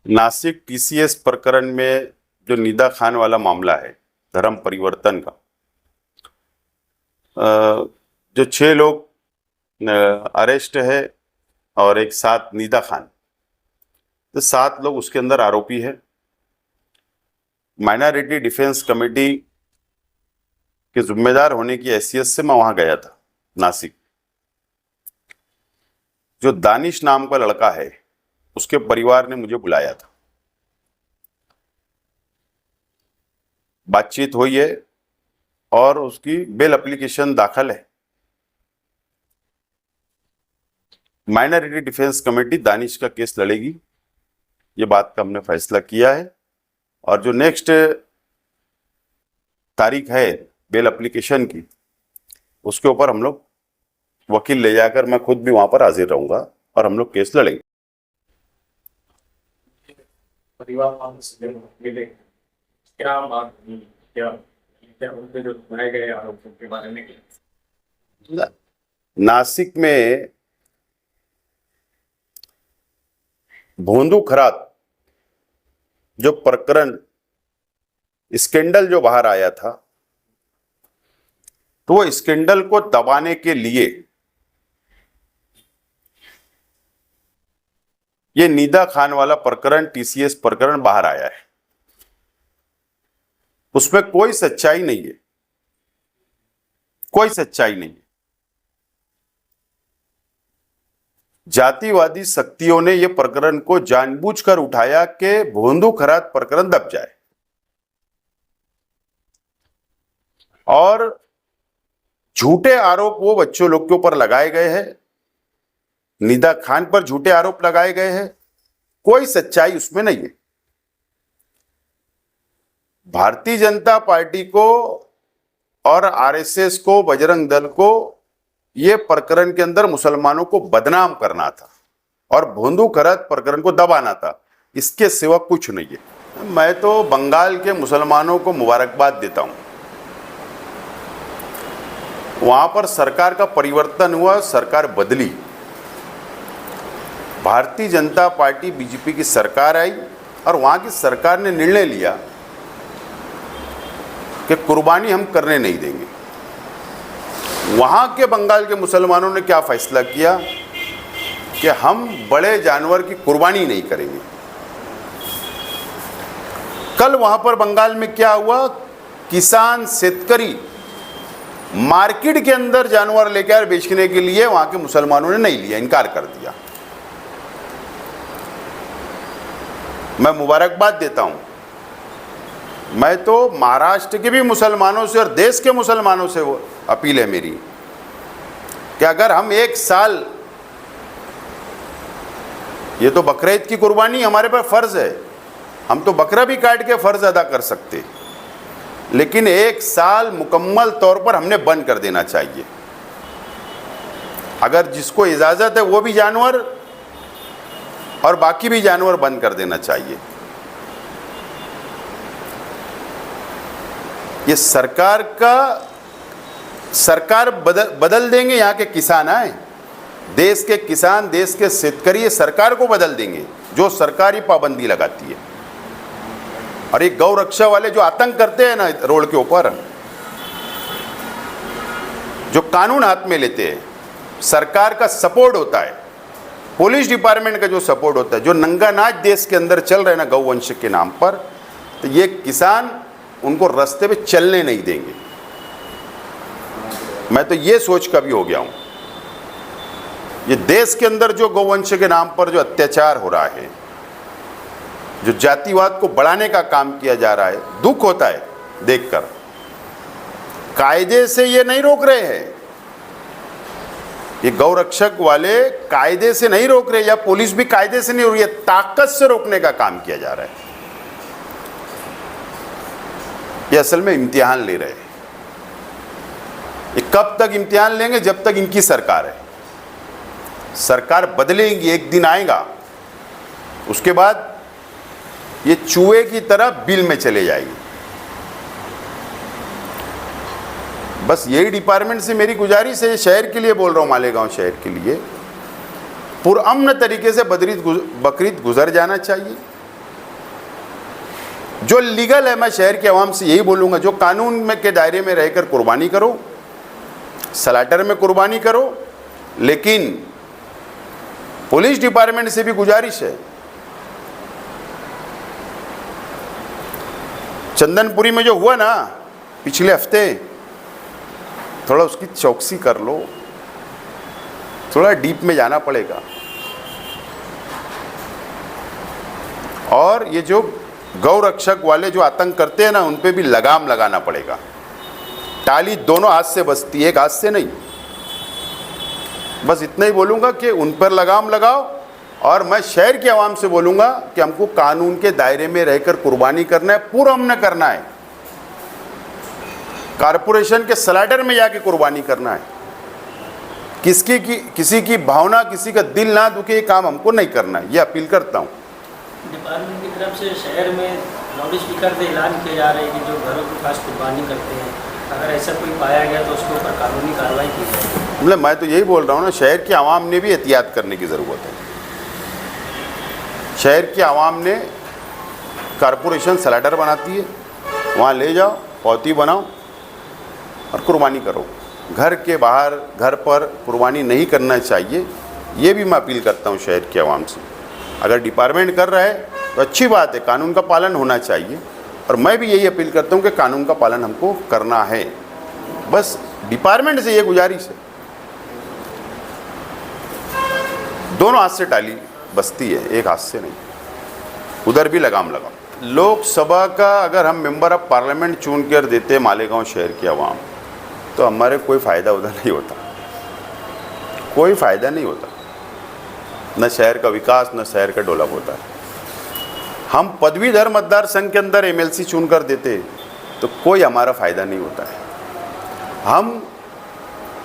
Nashik TCS प्रकरण में जो निदा खान वाला मामला है, धर्म परिवर्तन का, जो 6 लोग अरेस्ट है और एक 7 निदा खान, तो 7 लोग उसके अंदर आरोपी है। माइनॉरिटी डिफेंस कमेटी के जिम्मेदार होने की हैसियत से मैं वहां गया था नासिक। जो दानिश नाम का लड़का है, उसके परिवार ने मुझे बुलाया था, बातचीत हुई है और उसकी बेल एप्लीकेशन दाखिल है। माइनॉरिटी डिफेंस कमेटी दानिश का केस लड़ेगी, ये बात का हमने फैसला किया है। और जो नेक्स्ट तारीख है बेल एप्लीकेशन की, उसके ऊपर हम लोग वकील ले जाकर, मैं खुद भी वहां पर हाजिर रहूंगा और हम लोग केस लड़ेंगे। परिवार से मिले क्या बात हुई, क्या क्या उनके जो बनाए गए आरोपों के बारे में? नासिक में भोंदू खरात जो प्रकरण, स्कैंडल जो बाहर आया था, तो वो स्कैंडल को दबाने के लिए ये निदा खान वाला प्रकरण, टीसीएस प्रकरण बाहर आया है। उसमें कोई सच्चाई नहीं है, कोई सच्चाई नहीं है। जातिवादी शक्तियों ने यह प्रकरण को जानबूझकर उठाया कि भोंदू खरात प्रकरण दब जाए, और झूठे आरोप वो बच्चों लोग के ऊपर लगाए गए हैं, निदा खान पर झूठे आरोप लगाए गए हैं, कोई सच्चाई उसमें नहीं है। भारतीय जनता पार्टी को और आरएसएस को, बजरंग दल को यह प्रकरण के अंदर मुसलमानों को बदनाम करना था और भोंदू खरात प्रकरण को दबाना था, इसके सिवा कुछ नहीं है। मैं तो बंगाल के मुसलमानों को मुबारकबाद देता हूं। वहां पर सरकार का परिवर्तन हुआ, सरकार बदली, भारतीय जनता पार्टी बीजेपी की सरकार आई और वहां की सरकार ने निर्णय लिया कि कुर्बानी हम करने नहीं देंगे। वहां के बंगाल के मुसलमानों ने क्या फैसला किया कि हम बड़े जानवर की कुर्बानी नहीं करेंगे। कल वहां पर बंगाल में क्या हुआ, किसान शेतकरी मार्केट के अंदर जानवर लेकर बेचने के लिए वहां के मुसलमानों ने नहीं लिया, इनकार कर दिया। मैं मुबारकबाद देता हूं। मैं तो महाराष्ट्र के भी मुसलमानों से और देश के मुसलमानों से वो अपील है मेरी कि अगर हम एक साल, ये तो बकरीद की कुर्बानी हमारे पर फर्ज है, हम तो बकरा भी काट के फर्ज अदा कर सकते, लेकिन एक साल मुकम्मल तौर पर हमने बंद कर देना चाहिए। अगर जिसको इजाजत है वो भी जानवर और बाकी भी जानवर बंद कर देना चाहिए। ये सरकार बदल देंगे, यहाँ के किसान आए, देश के किसान, देश के शेतकरी ये सरकार को बदल देंगे जो सरकारी पाबंदी लगाती है। और ये गौ रक्षा वाले जो आतंक करते हैं ना रोड के ऊपर, जो कानून हाथ में लेते हैं, सरकार का सपोर्ट होता है, पुलिस डिपार्टमेंट का जो सपोर्ट होता है, जो नंगा नाच देश के अंदर चल रहे हैं ना गौवंश के नाम पर, तो ये किसान उनको रास्ते पे चलने नहीं देंगे। मैं तो ये सोच का भी हो गया हूं, ये देश के अंदर जो गौवंश के नाम पर जो अत्याचार हो रहा है, जो जातिवाद को बढ़ाने का काम किया जा रहा है, दुख होता है देखकर। कायदे से ये नहीं रोक रहे हैं, ये गौरक्षक वाले कायदे से नहीं रोक रहे, या पुलिस भी कायदे से नहीं रोक रही है, ताकत से रोकने का काम किया जा रहा है। ये असल में इम्तिहान ले रहे हैं। ये कब तक इम्तिहान लेंगे? जब तक इनकी सरकार है। सरकार बदलेगी, एक दिन आएगा, उसके बाद ये चूहे की तरह बिल में चले जाएगी। बस यही डिपार्टमेंट से मेरी गुजारिश है, शहर के लिए बोल रहा हूँ, मालेगांव शहर के लिए, पुरअमन तरीके से बकरीद गुजर जाना चाहिए। जो लीगल है, मैं शहर के आवाम से यही बोलूँगा, जो कानून में के दायरे में रहकर कुर्बानी करो, स्लैटर में कुर्बानी करो। लेकिन पुलिस डिपार्टमेंट से भी गुजारिश है, चंदनपुरी में जो हुआ ना पिछले हफ्ते, थोड़ा उसकी चौकसी कर लो, थोड़ा डीप में जाना पड़ेगा। और ये जो गौ रक्षक वाले जो आतंक करते हैं ना, उन पे भी लगाम लगाना पड़ेगा। ताली दोनों हाथ से बजती है, एक हाथ से नहीं। बस इतना ही बोलूँगा कि उन पर लगाम लगाओ। और मैं शहर के आवाम से बोलूँगा कि हमको कानून के दायरे में रहकर कुर्बानी करना है, पूरा हमने करना है। कारपोरेशन के स्लैटर में जाके कुर्बानी करना है। किसी की भावना, किसी का दिल ना दुखे, ये काम हमको नहीं करना है, ये अपील करता हूँ। डिपार्टमेंट की तरफ से शहर में लाउड स्पीकर से ऐलान किया जा रहा है कि जो घरों के पास कुर्बानी करते हैं, अगर ऐसा कोई पाया गया तो उसके ऊपर कानूनी कार्रवाई की जाए। मतलब मैं तो यही बोल रहा हूँ ना, शहर के आवाम ने भी एहतियात करने की ज़रूरत है। शहर के आवाम ने, कारपोरेशन स्लैटर बनाती है, वहाँ ले जाओ, पौती बनाओ और कुर्बानी करो। घर के बाहर, घर पर कुर्बानी नहीं करना चाहिए, ये भी मैं अपील करता हूँ शहर के आवाम से। अगर डिपार्टमेंट कर रहा है तो अच्छी बात है, कानून का पालन होना चाहिए। और मैं भी यही अपील करता हूँ कि कानून का पालन हमको करना है। बस डिपार्टमेंट से ये गुजारिश है, दोनों हाथ से ताली बजती है, एक हाथ से नहीं। उधर भी लगाम लगाओ। लोकसभा का अगर हम मेंबर ऑफ पार्लियामेंट चुन कर देते मालेगांव शहर के आवाम, तो हमारे कोई फ़ायदा उधर नहीं होता, कोई फ़ायदा नहीं होता। न शहर का विकास, न शहर का डेवलप होता है। हम पदवीधर मतदार संघ के अंदर एमएलसी चुन कर देते तो कोई हमारा फ़ायदा नहीं होता है। हम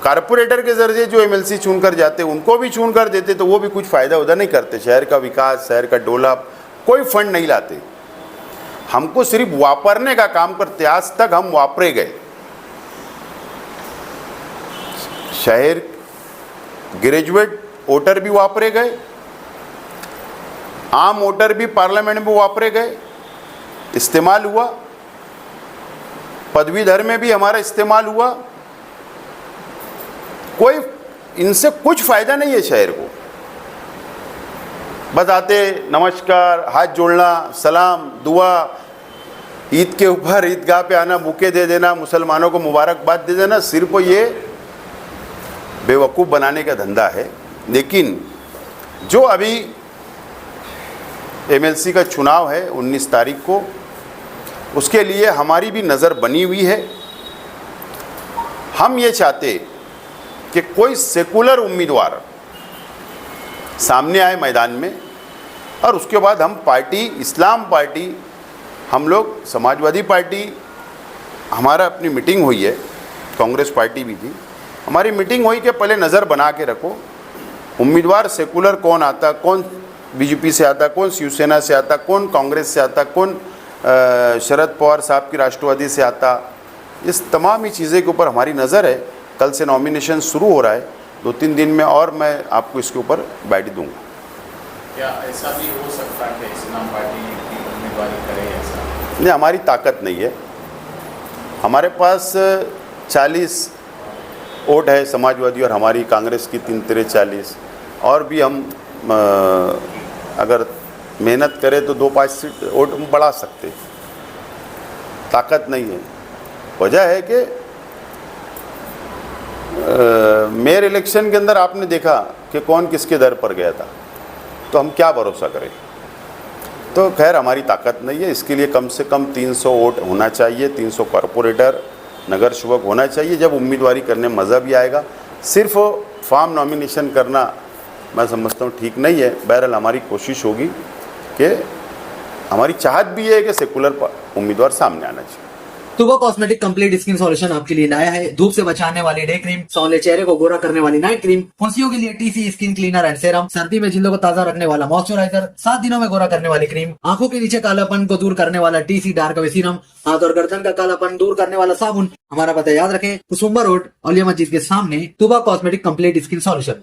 कारपोरेटर के जरिए जो एमएलसी चुन कर जाते, उनको भी चुन कर देते तो वो भी कुछ फ़ायदा उधर नहीं करते। शहर का विकास, शहर का डेवलप, कोई फंड नहीं लाते। हमको सिर्फ वापरने का काम करते। आज तक हम वापरे गए। शहर ग्रेजुएट वोटर भी वापरे गए, आम वोटर भी पार्लियामेंट में वापरे गए, इस्तेमाल हुआ। पदवीधर में भी हमारा इस्तेमाल हुआ। कोई इनसे कुछ फायदा नहीं है शहर को। बस आते, नमस्कार, हाथ जोड़ना, सलाम, दुआ, ईद के ऊपर ईदगाह पे आना, बुके दे देना, मुसलमानों को मुबारकबाद दे देना, सिर्फ ये बेवकूफ़ बनाने का धंधा है। लेकिन जो अभी एमएलसी का चुनाव है 19 तारीख को, उसके लिए हमारी भी नज़र बनी हुई है। हम ये चाहते कि कोई सेकुलर उम्मीदवार सामने आए मैदान में, और उसके बाद हम पार्टी, इस्लाम पार्टी, हम लोग समाजवादी पार्टी, हमारा अपनी मीटिंग हुई है, कांग्रेस पार्टी भी थी, हमारी मीटिंग हुई कि पहले नज़र बना के रखो उम्मीदवार सेकुलर कौन आता, कौन बीजेपी से आता, कौन शिवसेना से आता, कौन कांग्रेस से आता, कौन शरद पवार साहब की राष्ट्रवादी से आता। इस तमाम ही चीज़ें के ऊपर हमारी नज़र है। कल से नॉमिनेशन शुरू हो रहा है, 2-3 दिन में और मैं आपको इसके ऊपर बैठ दूंगा। क्या ऐसा भी हो सकता है कि इस्लाम पार्टी की उम्मीदवारी करे? ऐसा नहीं, हमारी ताकत नहीं है। हमारे पास 40 वोट है समाजवादी और हमारी कांग्रेस की 3-40, और भी हम अगर मेहनत करें तो 2-5 सीट वोट बढ़ा सकते। ताकत नहीं है। वजह है कि मेयर इलेक्शन के अंदर आपने देखा कि कौन किसके दर पर गया था, तो हम क्या भरोसा करें। तो खैर हमारी ताकत नहीं है। इसके लिए कम से कम 300 वोट होना चाहिए, 300 कॉरपोरेटर, नगर सेवक होना चाहिए। जब उम्मीदवारी करने में मज़ा भी आएगा। सिर्फ फॉर्म नॉमिनेशन करना मैं समझता हूँ ठीक नहीं है। बहरहाल हमारी कोशिश होगी कि हमारी चाहत भी है कि सेकुलर उम्मीदवार सामने आना चाहिए। तुबा कॉस्मेटिक कंप्लीट स्किन सॉल्यूशन आपके लिए लाया है धूप से बचाने वाली डे क्रीम, सौंले चेहरे को गोरा करने वाली नाइट क्रीम, फुंसियों के लिए TC skin cleaner and serum, सर्दी में जिल्दों को ताजा रखने वाला मॉइस्चराइजर, 7 दिनों में गोरा करने वाली क्रीम, आंखों के नीचे कालापन को दूर करने वाला टीसी डार्क वे सीरम, हाथ और गर्दन का कालापन दूर करने वाला साबुन। हमारा पता याद रखें, कुसुम्बा रोड, औलिया मस्जिद के सामने, तुबा कॉस्मेटिक कंप्लीट स्किन सॉल्यूशन।